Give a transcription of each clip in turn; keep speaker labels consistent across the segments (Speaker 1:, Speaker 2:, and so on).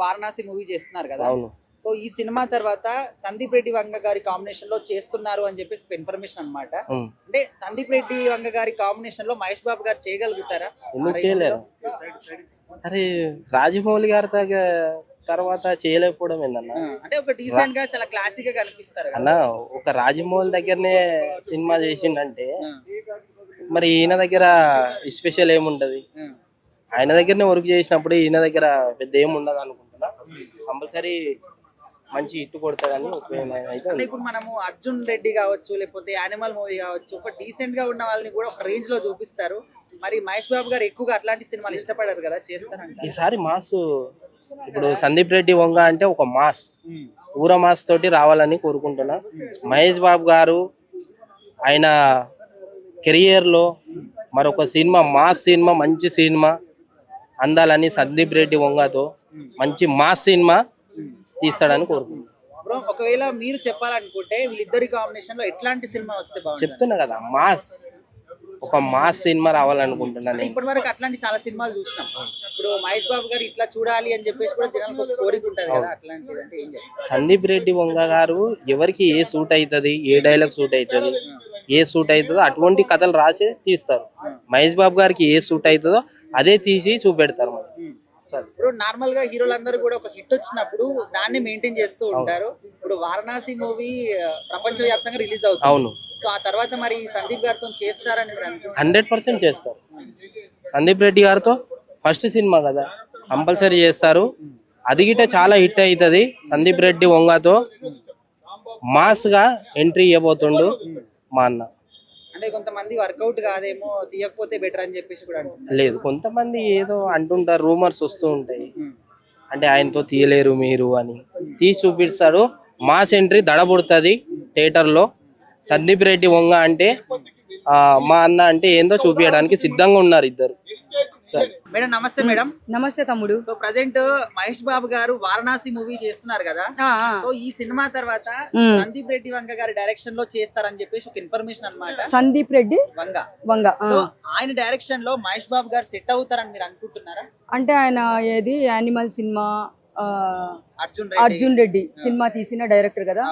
Speaker 1: Varanasi movie చేస్తున్నారు కదా.
Speaker 2: అవును.
Speaker 1: సో ఈ సినిమా తర్వాత సందీప్ రెడ్డి వంగ గారి కాంబినేషన్ లో చేస్తున్నారు అని చెప్పేసి ఒక ఇన్ఫర్మేషన్ అన్నమాట. అంటే సందీప్ రెడ్డి వంగ గారి కాంబినేషన్ లో మహేష్ బాబు గారు చేయగలుగుతారా?
Speaker 2: ఎందుకు చేయలేరు? అరే రాజమౌళి గారి తర్వాత చేయలేకపోవడం ఏందన్న?
Speaker 1: అంటే ఒక డీసెంట్ గా చాలా క్లాసిక్ గా కనిపిస్తారు
Speaker 2: అన్న. ఒక రాజమౌళి దగ్గరనే సినిమా చేసిండంటే మరి ఈయన దగ్గర స్పెషల్ ఏముంటది? ఆయన దగ్గరనే వర్క్ చేసినప్పుడు ఈయన దగ్గర పెద్ద ఏముండదు అనుకుంటున్నా. కంపల్సరీ మంచి హిట్ కొడతాడని అయితే.
Speaker 1: ఇప్పుడు మనము అర్జున్ రెడ్డి కావచ్చు, లేకపోతే యానిమల్ మూవీ కావచ్చు, ఒక డీసెంట్ గా ఉన్న వాళ్ళని కూడా ఒక రేంజ్ లో చూపిస్తారు. మరి మహేష్ బాబు గారు ఎక్కువగా అట్లాంటి సినిమాలు ఇష్టపడారు కదా, చేస్తారంట
Speaker 2: ఈసారి మాస్. ఇప్పుడు సందీప్ రెడ్డి వంగ అంటే ఒక మాస్, ఊర మాస్ తోటి రావాలని కోరుకుంటున్నా. మహేష్ బాబు గారు ఆయన కెరియర్ లో మరొక సినిమా, మాస్ సినిమా, మంచి సినిమా అందాలని సందీప్ రెడ్డి వంగతో మంచి మాస్ సినిమా తీస్తాడని కోరుకుంటున్నాను.
Speaker 1: ఒకవేళ మీరు చెప్పాలనుకుంటే వీళ్ళిద్దరి కాంబినేషన్ లో ఎట్లాంటి సినిమా వస్తే బాగుంటుంది?
Speaker 2: చెప్తున్నా కదా, మాస్, ఒక మాస్ సినిమా రావాలనుకుంటున్నాను.
Speaker 1: ఇప్పటి వరకు అట్లాంటి చాలా సినిమాలు చూసినాం. ఇప్పుడు మహేష్ బాబు గారు ఇట్లా చూడాలి అని చెప్పేసి కూడా జనాలకు ఒక కోరిక ఉంటది కదా, అట్లాంటిది అంటే ఏం చెప్తారు?
Speaker 2: సందీప్ రెడ్డి వంగ గారు ఎవరికి ఏ సూట్ అవుతుంది, ఏ డైలాగ్ సూట్ అవుతుంది, ఏ సూట్ అవుతుందో అటువంటి కథలు రాసి తీస్తారు. మహేష్ బాబు గారికి ఏ సూట్ అవుతుందో అదే తీసి చూపెడతారు.
Speaker 1: ఇప్పుడు నార్మల్ గా హీరోలందరూ కూడా ఒక హిట్ వచ్చినప్పుడు దాన్ని మెయింటైన్ చేస్తూ ఉంటారు. ఇప్పుడు వారణాసి మూవీ ప్రపంచవ్యాప్తంగా రిలీజ్ అవుతుంది.
Speaker 2: అవును.
Speaker 1: సో ఆ తర్వాత మరి సందీప్ గారితో చేస్తారని
Speaker 2: 100% చేస్తారు. సందీప్ రెడ్డి గారితో ఫస్ట్ సినిమా కదా, కంపల్సరీ చేస్తారు. అది గిట్ట చాలా హిట్ అవుతుంది. సందీప్ రెడ్డి వంగతో మాస్ గా ఎంట్రీ ఇవ్వబోతుండు మా అన్న.
Speaker 1: అంటే కొంతమంది వర్కౌట్ కాదేమో, తీయకపోతే బెటర్ అని చెప్పేసి కూడా అంటున్నారు.
Speaker 2: లేదు, కొంతమంది ఏదో అంటుంటారు, రూమర్స్ వస్తూ ఉంటాయి. అంటే ఆయనతో తీయలేరు మీరు అని. తీసి చూపిస్తాడు. మాస్ ఎంట్రీ దడబుడుతుంది థియేటర్ లో. సందీప్ రెడ్డి వంగ అంటే మా అన్న అంటే ఏందో చూపించడానికి సిద్ధంగా ఉన్నారు ఇద్దరు.
Speaker 1: మేడం నమస్తే. మేడం
Speaker 3: నమస్తే తమ్ముడు.
Speaker 1: సో ప్రజెంట్ మహేష్ బాబు గారు వారణాసి మూవీ చేస్తున్నారు కదా. సో ఈ సినిమా తర్వాత సందీప్ రెడ్డి వంగ గారి డైరెక్షన్ లో చేస్తారని చెప్పేసి ఒక ఇన్ఫర్మేషన్ అన్నమాట.
Speaker 3: సందీప్ రెడ్డి వంగ.
Speaker 1: సో ఆయన డైరెక్షన్ లో మహేష్ బాబు గారు సెట్ అవుతారని మీరు అనుకుంటున్నారా?
Speaker 3: అంటే ఆయన ఏది animal cinema, Arjun Reddy cinema తీసిన డైరెక్టర్ కదా.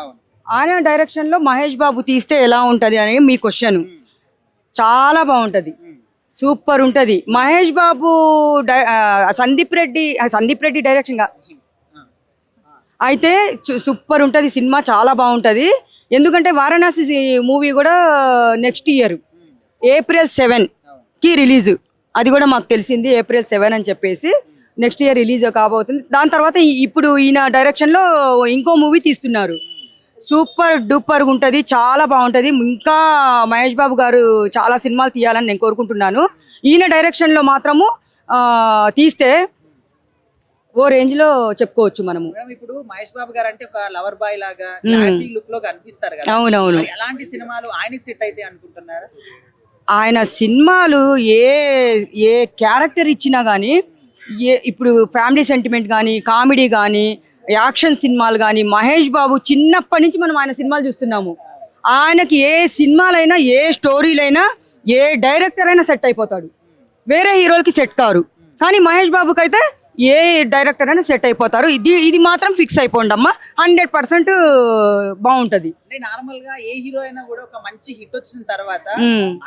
Speaker 3: ఆయన డైరెక్షన్ లో మహేష్ బాబు తీస్తే ఎలా ఉంటది అని మీ క్వశ్చన్. చాలా బాగుంటది, సూపర్ ఉంటది. మహేష్ బాబు సందీప్ రెడ్డి డైరెక్షన్ అయితే సూపర్ ఉంటది సినిమా, చాలా బాగుంటది. ఎందుకంటే వారణాసి మూవీ కూడా నెక్స్ట్ ఇయర్ April 7 కి రిలీజ్. అది కూడా మాకు తెలిసింది, April 7 అని చెప్పేసి నెక్స్ట్ ఇయర్ రిలీజ్ కాబోతుంది. దాని తర్వాత ఇప్పుడు ఈయన డైరెక్షన్ లో ఇంకో మూవీ తీస్తున్నారు. సూపర్ డూపర్ ఉంటది, చాలా బాగుంటది. ఇంకా మహేష్ బాబు గారు చాలా సినిమాలు తీయాలని నేను కోరుకుంటున్నాను. ఈయన డైరెక్షన్ లో మాత్రము తీస్తే ఓ రేంజ్ లో చెప్పుకోవచ్చు మనము.
Speaker 1: ఇప్పుడు మహేష్ బాబు గారు అంటే ఒక లవర్ బాయ్ లాగా క్లాసీ లుక్ లో కనిపిస్తారు కదా.
Speaker 3: అవునవును.
Speaker 1: ఎలాంటి సినిమాలు ఆయనకి సెట్ అయితే అనుకుంటున్నారు?
Speaker 3: ఆయన సినిమాలు ఏ క్యారెక్టర్ ఇచ్చినా కానీ, ఇప్పుడు ఫ్యామిలీ సెంటిమెంట్ కానీ, కామెడీ కానీ, యాక్షన్ సినిమాలు కానీ, మహేష్ బాబు చిన్నప్పటి నుంచి మనం ఆయన సినిమాలు చూస్తున్నాము. ఆయనకి ఏ సినిమాలైనా, ఏ స్టోరీలైనా, ఏ డైరెక్టర్ అయినా సెట్ అయిపోతాడు. వేరే హీరోలకి సెట్ కారు, కానీ మహేష్ బాబుకి అయితే ఏ డైరెక్టర్ అయినా సెట్ అయిపోతారు. ఇది మాత్రం ఫిక్స్ అయిపోండి అమ్మా, 100% బాగుంటది.
Speaker 1: నార్మల్ గా ఏ హీరో అయినా కూడా ఒక మంచి హిట్ వచ్చిన తర్వాత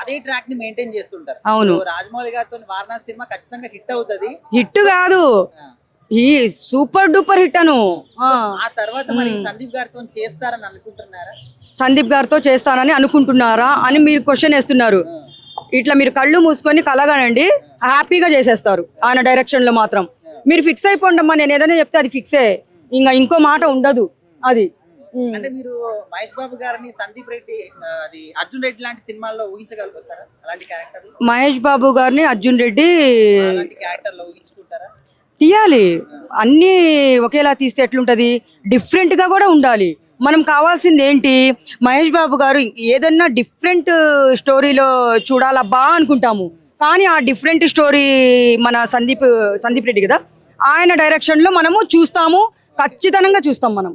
Speaker 1: అదే ట్రాక్ ని మెయింటైన్ చేస్తుంటారు.
Speaker 3: అవును.
Speaker 1: రాజమౌళి గారితో వారణాసి సినిమా ఖచ్చితంగా హిట్ అవుతుంది.
Speaker 3: హిట్ కాదు, ఈ సూపర్ డూపర్ హిట్ అను.
Speaker 1: ఆ తర్వాత మరి సందీప్ గారితో చేస్తారని అనుకుంటున్నారా?
Speaker 3: సందీప్ గారితో చేస్తానని అనుకుంటున్నారా అని మీరు క్వశ్చన్ వేస్తున్నారు. ఇట్లా మీరు కళ్ళు మూసుకొని కలగానండి, హ్యాపీగా చేసేస్తారు ఆయన డైరెక్షన్ లో మాత్రం. మీరు ఫిక్స్ అయిపోండి అమ్మా, నేను ఏదైనా చెప్తే అది ఫిక్సే, ఇంకా ఇంకో మాట ఉండదు. అది
Speaker 1: అంటే మీరు మహేష్ బాబు గారిని సందీప్ రెడ్డి, అది అర్జున్ రెడ్డి లాంటి సినిమాల్లో ఊహించగలుగుతారా? అలాంటి క్యారెక్టర్
Speaker 3: మహేష్ బాబు గారిని అర్జున్ రెడ్డి
Speaker 1: క్యారెక్టర్ లో ఊహించుకుంటారా?
Speaker 3: తీయాలి. అన్నీ ఒకేలా తీస్తే ఎట్లుంటది, డిఫరెంట్ గా కూడా ఉండాలి. మనం కావాల్సింది ఏంటి, మహేష్ బాబు గారు ఏదన్నా డిఫరెంట్ స్టోరీలో చూడాలబ్బా అనుకుంటాము. కానీ ఆ డిఫరెంట్ స్టోరీ మన సందీప్ రెడ్డి కదా, ఆయన డైరెక్షన్ లో మనము చూస్తాము, ఖచ్చితంగా చూస్తాం మనం.